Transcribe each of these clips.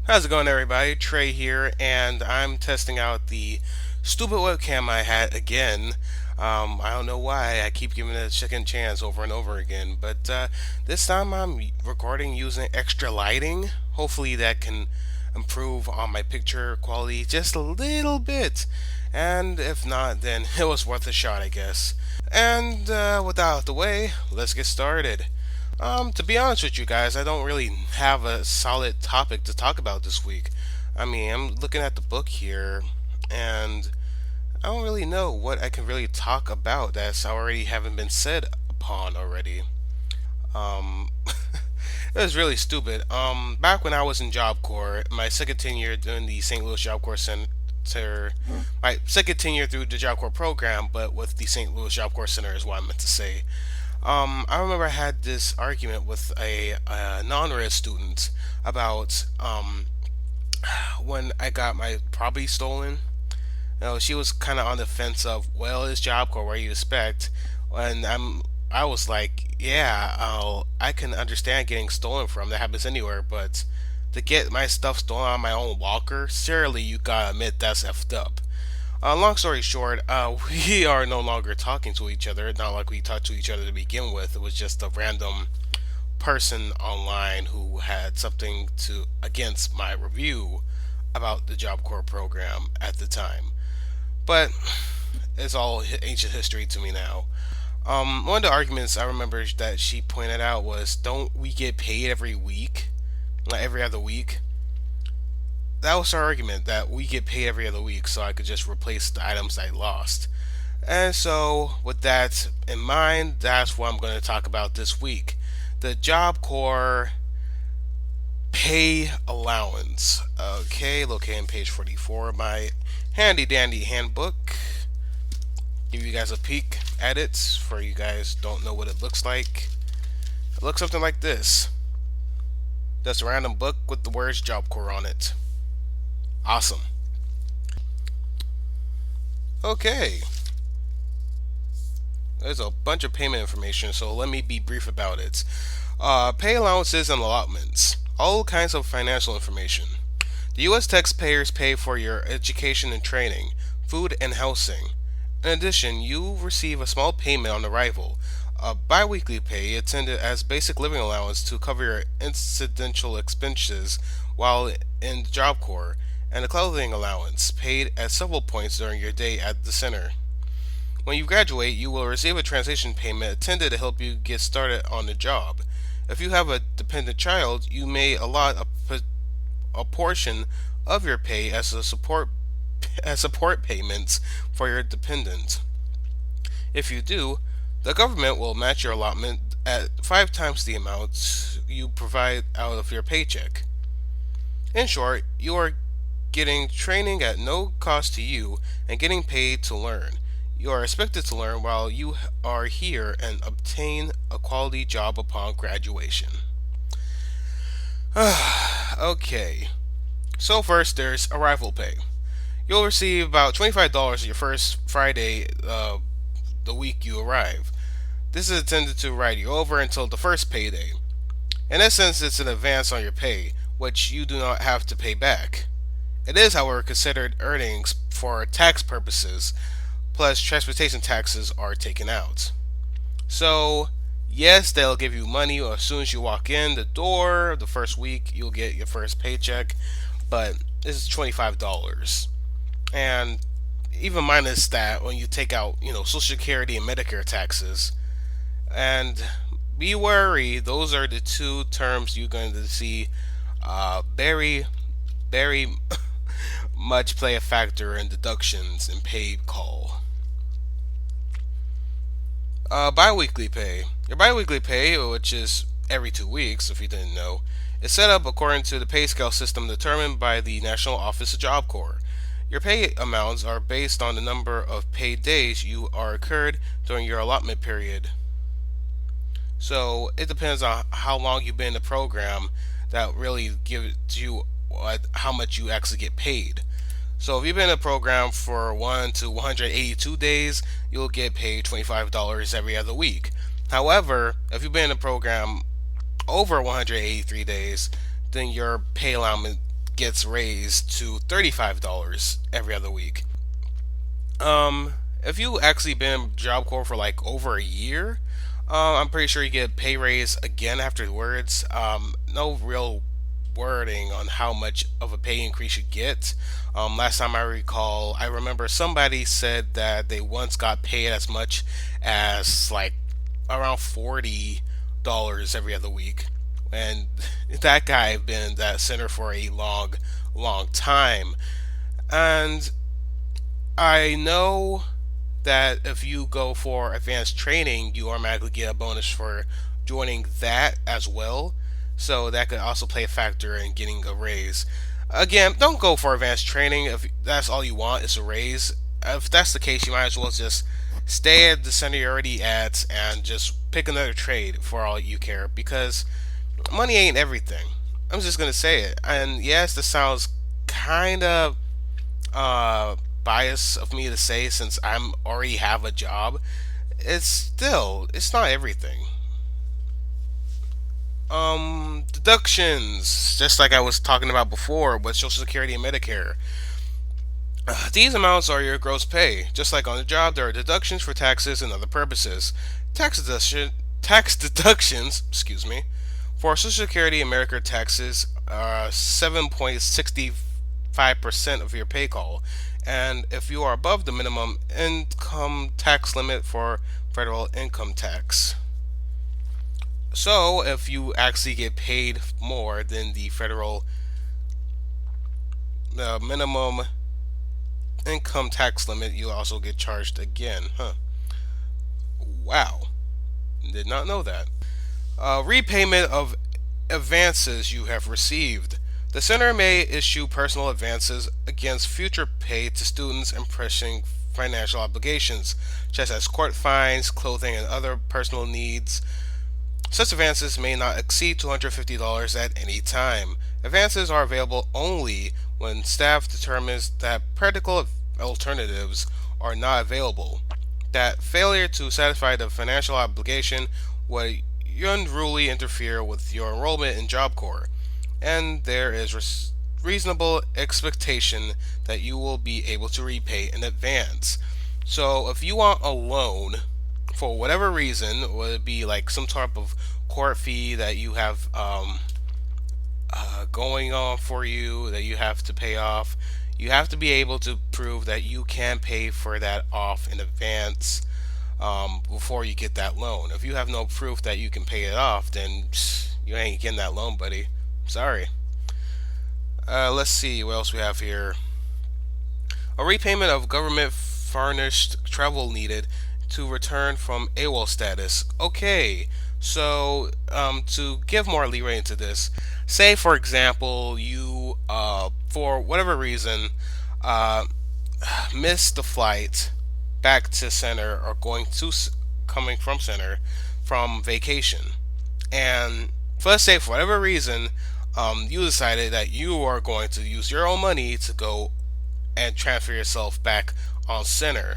How's it going, everybody? Trey here, and I'm testing out the stupid webcam I had again. I don't know why I keep giving it a second chance over and over again, but this time I'm recording using extra lighting. Hopefully, that can improve on my picture quality just a little bit. And if not, then it was worth a shot, I guess. And with that out of the way, let's get started. To be honest with you guys, I don't really have a solid topic to talk about this week. I mean, I'm looking at the book here, and I don't really know what I can really talk about that's already haven't been said upon already. Um, it was really stupid. Back when I was in Job Corps, my second tenure doing the St. Louis Job Corps Center, my second tenure through the Job Corps program, but with the St. Louis Job Corps Center is what I meant to say. I remember I had this argument with a non-res student about when I got my property stolen. She was kind of on the fence of, well, it's Job Corps, what do you expect? And I was like, yeah, I can understand getting stolen from. That happens anywhere, but to get my stuff stolen on my own walker, surely you gotta admit that's effed up. Long story short, we are no longer talking to each other. Not like we talked to each other to begin with. It was just a random person online who had something to against my review about the Job Corps program at the time. But it's all ancient history to me now. One of the arguments I remember that she pointed out was, "Don't we get paid every week, like every other week?" That was her argument, that we get paid every other week, so I could just replace the items I lost. And so, with that in mind, that's what I'm going to talk about this week: the Job Corps pay allowance. Okay, located on page 44 of my handy dandy handbook. Give you guys a peek at it for you guys don't know what it looks like. It looks something like this. Just a random book with the words Job Corps on it. Awesome. Okay, there's a bunch of payment information, so let me be brief about it. Pay allowances and allotments. All kinds of financial information. The U.S. taxpayers pay for your education and training, food and housing. In addition, you receive a small payment on arrival. A biweekly pay intended as basic living allowance to cover your incidental expenses while in the Job Corps, and a clothing allowance paid at several points during your day at the center. When you graduate, you will receive a transition payment intended to help you get started on the job. If you have a dependent child, you may allot a portion of your pay as support payments for your dependent. If you do, the government will match your allotment at 5 times the amount you provide out of your paycheck. In short, you are getting training at no cost to you and getting paid to learn. You are expected to learn while you are here and obtain a quality job upon graduation. Okay, so first there's arrival pay. You'll receive about $25 your first Friday the week you arrive. This is intended to ride you over until the first payday. In essence, it's an advance on your pay, which you do not have to pay back. It is, however, considered earnings for tax purposes, plus transportation taxes are taken out. So, yes, they'll give you money as soon as you walk in the door. The first week, you'll get your first paycheck, but this is $25. And even minus that, when you take out, Social Security and Medicare taxes, and be wary, those are the two terms you're going to see very, very much play a factor in deductions and paid call. Biweekly pay. Your biweekly pay, which is every 2 weeks, if you didn't know, is set up according to the pay scale system determined by the National Office of Job Corps. Your pay amounts are based on the number of paid days you are occurred during your allotment period. So it depends on how long you've been in the program that really gives you how much you actually get paid. So if you've been in a program for 1 to 182 days, you'll get paid $25 every other week. However, if you've been in a program over 183 days, then your pay allowance gets raised to $35 every other week. Um, if you actually been in Job Corps for like over a year, I'm pretty sure you get pay raise again afterwards. No real wording on how much of a pay increase you get. Last time I recall, I remember somebody said that they once got paid as much as like around $40 every other week, and that guy been in that center for a long time. And I know that if you go for advanced training, you automatically get a bonus for joining that as well. So that could also play a factor in getting a raise. Again, don't go for advanced training if that's all you want is a raise. If that's the case, you might as well just stay at the center you're already at and just pick another trade for all you care, because money ain't everything. I'm just gonna say it. And yes, this sounds kind of bias of me to say since I'm already have a job. It's not everything. Deductions, just like I was talking about before with Social Security and Medicare. These amounts are your gross pay. Just like on the job, there are deductions for taxes and other purposes. Tax deductions, excuse me, for Social Security and Medicare taxes are 7.65% of your pay call, and if you are above the minimum income tax limit for federal income tax. So, if you actually get paid more than the minimum income tax limit, you also get charged again. Huh. Wow. Did not know that. Repayment of advances you have received. The center may issue personal advances against future pay to students and pressing financial obligations, such as court fines, clothing, and other personal needs. Such advances may not exceed $250 at any time. Advances are available only when staff determines that practical alternatives are not available, that failure to satisfy the financial obligation would unruly interfere with your enrollment in Job Corps, and there is reasonable expectation that you will be able to repay in advance. So if you want a loan for whatever reason, would it be like some type of court fee that you have going on for you that you have to pay off, you have to be able to prove that you can pay for that off in advance before you get that loan. If you have no proof that you can pay it off, then you ain't getting that loan, buddy. Sorry. Let's see what else we have here. A repayment of government furnished travel needed to return from AWOL status. Okay, so to give more leeway into this, say for example you, for whatever reason, uh, missed the flight back to center or coming from center from vacation, and let's say for whatever reason, you decided that you are going to use your own money to go and transfer yourself back on center.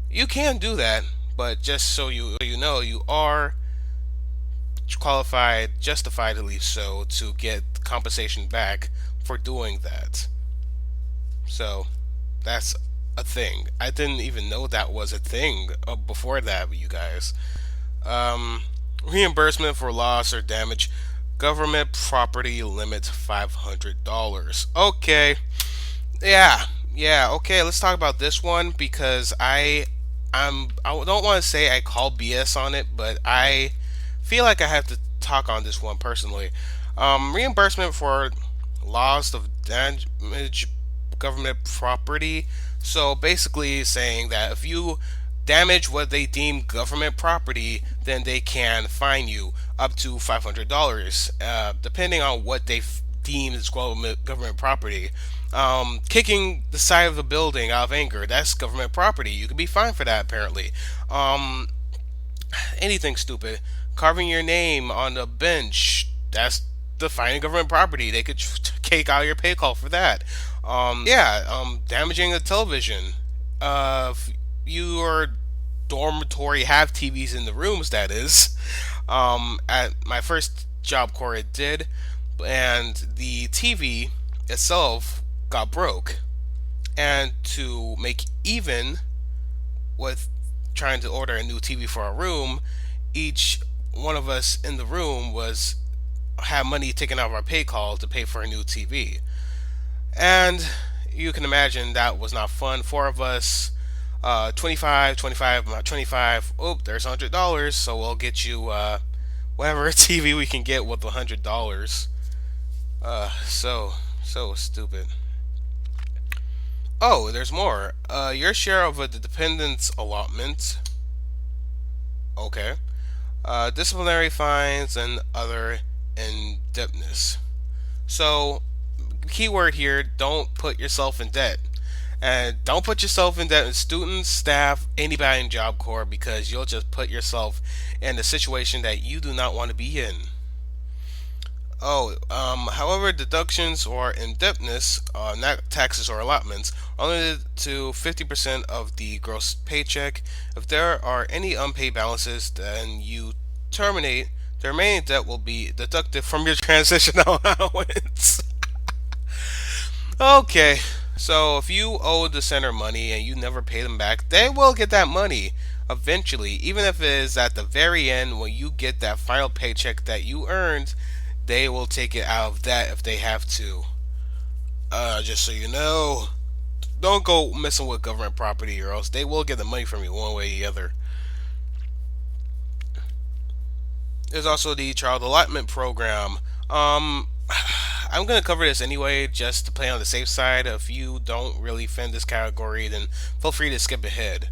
You can do that, but just so you know, you are qualified, justifiably so, to get compensation back for doing that. So that's a thing. I didn't even know that was a thing before that, you guys. Um, Reimbursement for loss or damage. Government property limit $500. Okay, yeah. Okay, let's talk about this one because I don't want to say I call BS on it, but I feel like I have to talk on this one personally. Reimbursement for loss of damage government property. So basically, saying that if you damage what they deem government property, then they can fine you up to $500, depending on what they deem as government property. Kicking the side of the building out of anger, that's government property. You could be fined for that, apparently. Um, Anything stupid. Carving your name on a bench, that's defining government property. They could take out your pay call for that. Damaging a television. If your dormitory have TVs in the rooms, that is. At my first job corps, it did. and the TV itself got broke. And to make even with trying to order a new TV for our room, each one of us in the room was had money taken out of our pay call to pay for a new TV. And you can imagine that was not fun. Four of us, 25, 25, 25. Oh, there's $100. So we'll get you whatever TV we can get with $100. So stupid. Oh, there's more. Your share of the dependent's allotment. Okay. Disciplinary fines and other indebtedness. So, keyword here: don't put yourself in debt. And don't put yourself in debt with students, staff, anybody in Job Corps because you'll just put yourself in a situation that you do not want to be in. However, deductions or indebtedness, not taxes or allotments, are limited to 50% of the gross paycheck. If there are any unpaid balances, then you terminate. The remaining debt will be deducted from your transition allowance. Okay, so if you owe the center money and you never pay them back, they will get that money eventually, even if it is at the very end when you get that final paycheck that you earned. They will take it out of that if they have to. Just so you know, don't go messing with government property or else they will get the money from you one way or the other. There's also the child allotment program. I'm gonna cover this anyway, just to play on the safe side. If you don't really fit in this category, then feel free to skip ahead.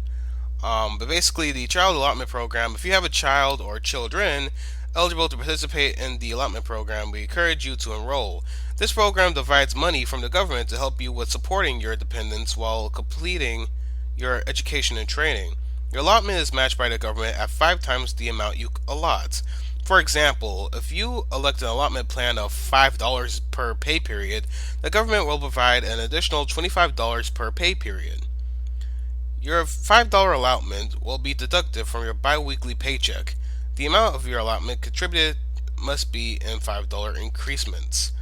But basically, the child allotment program, if you have a child or children eligible to participate in the allotment program, we encourage you to enroll. This program divides money from the government to help you with supporting your dependents while completing your education and training. Your allotment is matched by the government at five times the amount you allot. For example, if you elect an allotment plan of $5 per pay period, the government will provide an additional $25 per pay period. Your $5 allotment will be deducted from your biweekly paycheck. The amount of your allotment contributed must be in $5 increasements.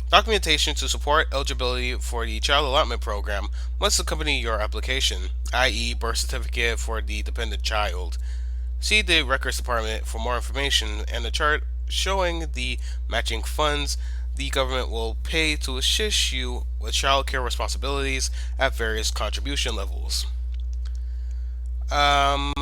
Documentation to support eligibility for the child allotment program must accompany your application, i.e., birth certificate for the dependent child. See the Records Department for more information and a chart showing the matching funds the government will pay to assist you with child care responsibilities at various contribution levels. Um,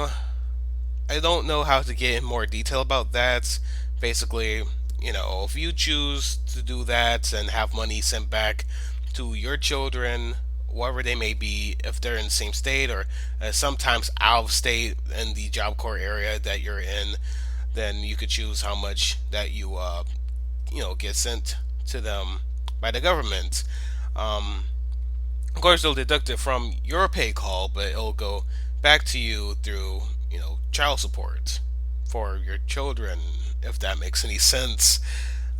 I don't know how to get in more detail about that. Basically, if you choose to do that and have money sent back to your children, wherever they may be, if they're in the same state or sometimes out of state in the Job Corps area that you're in, then you could choose how much that you get sent to them by the government. Um, of course, they'll deduct it from your pay call, but it'll go back to you through child support for your children, if that makes any sense.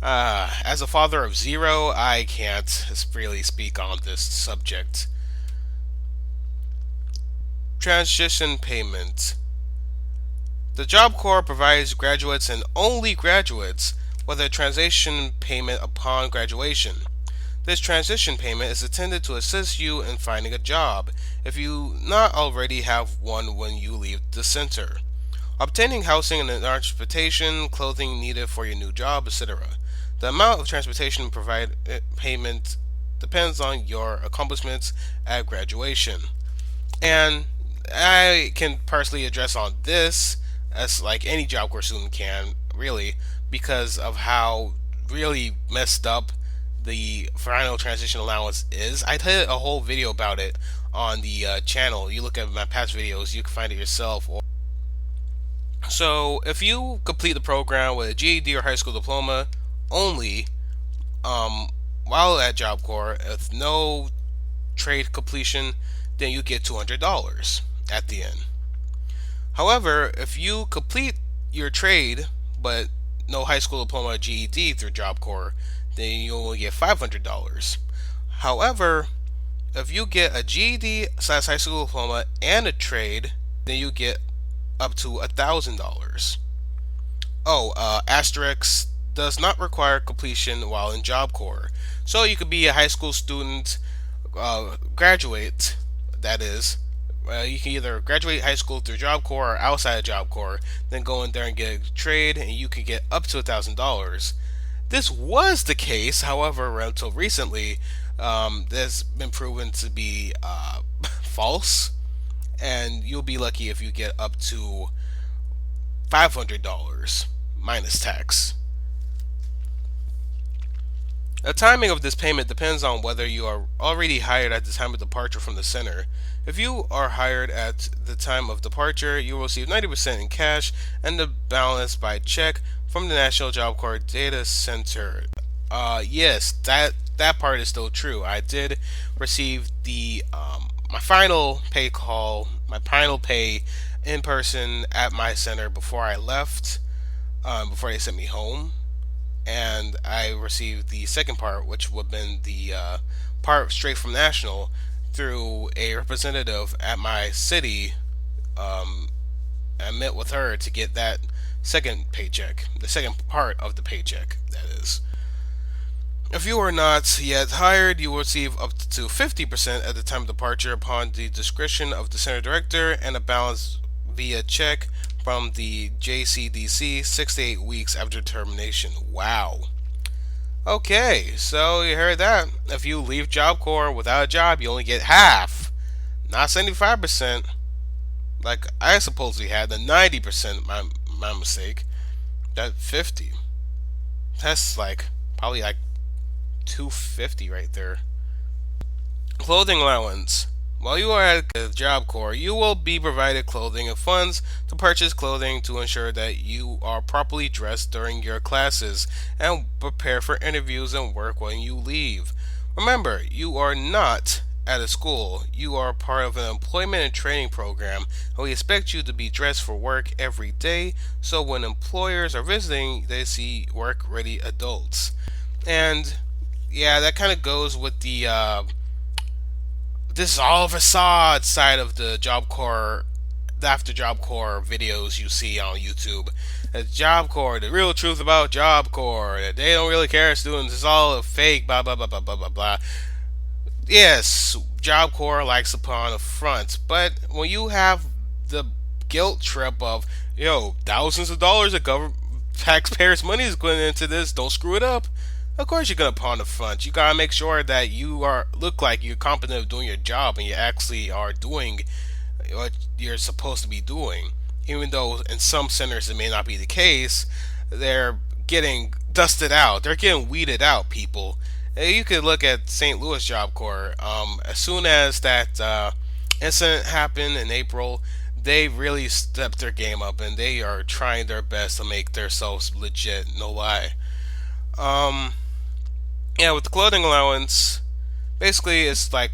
As a father of zero, I can't freely speak on this subject. Transition payment. The Job Corps provides graduates and only graduates with a transition payment upon graduation. This transition payment is intended to assist you in finding a job if you not already have one when you leave the center. Obtaining housing and transportation, clothing needed for your new job, etc. The amount of transportation payment depends on your accomplishments at graduation. And I can partially address on this as like any Job Corps student can, really, because of how really messed up the final transition allowance is. I did a whole video about it on the channel. You look at my past videos, you can find it yourself. So, if you complete the program with a GED or high school diploma only, while at Job Corps, with no trade completion, then you get $200 at the end. However, if you complete your trade but no high school diploma or GED through Job Corps, then you only get $500. However, if you get a GED/high school diploma and a trade, then you get up to $1,000. Oh, asterisk, does not require completion while in Job Corps. So you could be a high school student, graduate, that is. You can either graduate high school through Job Corps or outside of Job Corps, then go in there and get a trade, and you can get up to $1,000. This was the case, however, until recently, that's been proven to be false, and you'll be lucky if you get up to $500 minus tax. The timing of this payment depends on whether you are already hired at the time of departure from the center. If you are hired at the time of departure, you will receive 90% in cash and the balance by check from the National Job Corps Data Center. Yes, that part is still true. I did receive the my final pay call, my final pay in person at my center before I left, before they sent me home, and I received the second part, which would have been the part straight from National through a representative at my city. Um, I met with her to get that second paycheck, the second part of the paycheck, that is. If you are not yet hired, you will receive up to 50% at the time of departure upon the discretion of the center director and a balance via check from the JCDC 6 to 8 weeks after termination. Wow. Okay, so you heard that. If you leave Job Corps without a job, you only get half, not 75%. Like I supposedly had the 90%. My mistake. That 50. That's like probably like 250 right there. Clothing allowance. While you are at the Job Corps, you will be provided clothing and funds to purchase clothing to ensure that you are properly dressed during your classes and prepare for interviews and work when you leave. Remember, you are not at a school. You are part of an employment and training program, and we expect you to be dressed for work every day so when employers are visiting, they see work ready adults. And yeah, that kind of goes with the this is all facade side of the Job Corps, the after Job Corps videos you see on YouTube. Job Corps, the real truth about Job Corps, that they don't really care students, it's all a fake, blah blah blah blah blah blah blah. Yes, Job Corps likes upon the front, but when you have the guilt trip of, thousands of dollars of government taxpayers' money is going into this, don't screw it up. Of course, you're gonna pawn the front. You gotta make sure that you are look like you're competent of doing your job and you actually are doing what you're supposed to be doing. Even though in some centers it may not be the case, they're getting dusted out. They're getting weeded out, people. You could look at St. Louis Job Corps. As soon as that incident happened in April, they really stepped their game up and they are trying their best to make themselves legit. No lie. Um, yeah, with the clothing allowance, basically it's like,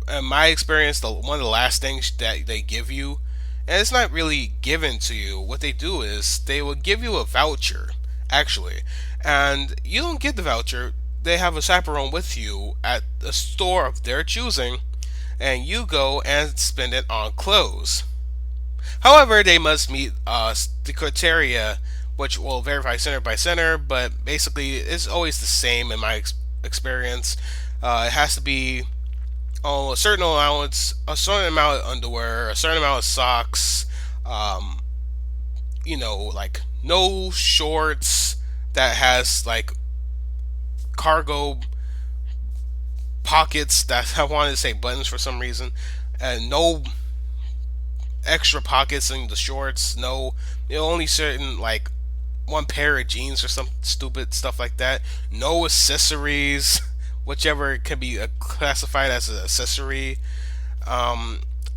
in my experience, one of the last things that they give you, and it's not really given to you. What they do is they will give you a voucher, actually, and you don't get the voucher. They have a chaperone with you at a store of their choosing, and you go and spend it on clothes. However, they must meet the criteria, which will verify center by center, but basically it's always the same in my experience. It has to be a certain allowance, a certain amount of underwear, a certain amount of socks, um, like no shorts that has like cargo pockets that I wanted to say buttons for some reason, and no extra pockets in the shorts. No, only certain like one pair of jeans or some stupid stuff like that. No accessories, whichever can be classified as an accessory.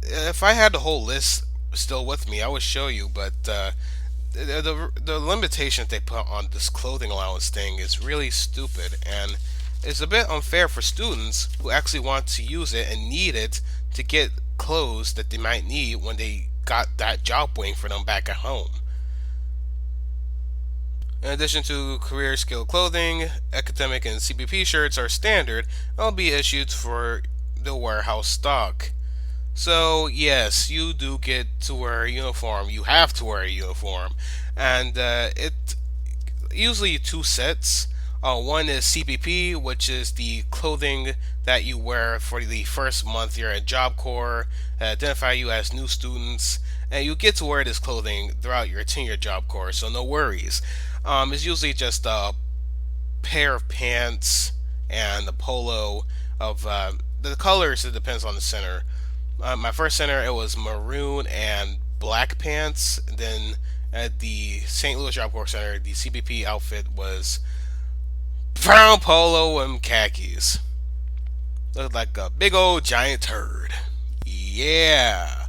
If I had the whole list still with me, I would show you, but the limitations they put on this clothing allowance thing is really stupid, and it's a bit unfair for students who actually want to use it and need it to get clothes that they might need when they got that job waiting for them back at home. In addition to career skill clothing, academic and CBP shirts are standard and will be issued for the warehouse stock. So yes, you do get to wear a uniform. You have to wear a uniform, and it usually two sets. One is CPP, which is the clothing that you wear for the first month you're at Job Corps, identify you as new students, and you get to wear this clothing throughout your tenure Job Corps, so no worries. It's usually just a pair of pants and a polo of the colors. It depends on the center. My first center it was maroon and black pants. Then at the St. Louis Job Corps Center, the CBP outfit was brown polo and khakis. Looked like a big old giant turd. Yeah.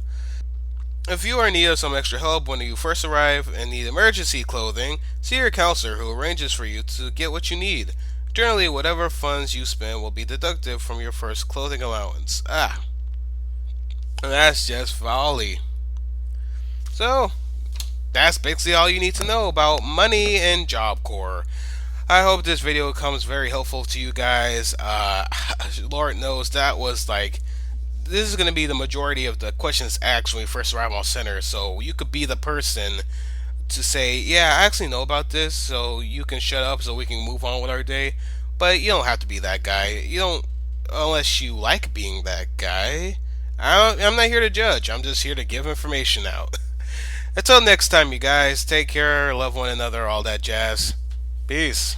If you are in need of some extra help when you first arrive and need emergency clothing, see your counselor who arranges for you to get what you need. Generally, whatever funds you spend will be deducted from your first clothing allowance. That's just folly. So, that's basically all you need to know about money and Job Corps. I hope this video comes very helpful to you guys. Lord knows that was like this is going to be the majority of the questions asked when we first arrive on center. So you could be the person to say, yeah, I actually know about this, so you can shut up so we can move on with our day. But you don't have to be that guy. You don't, unless you like being that guy. I'm not here to judge. I'm just here to give information out. Until next time, you guys, take care, love one another, all that jazz. Peace.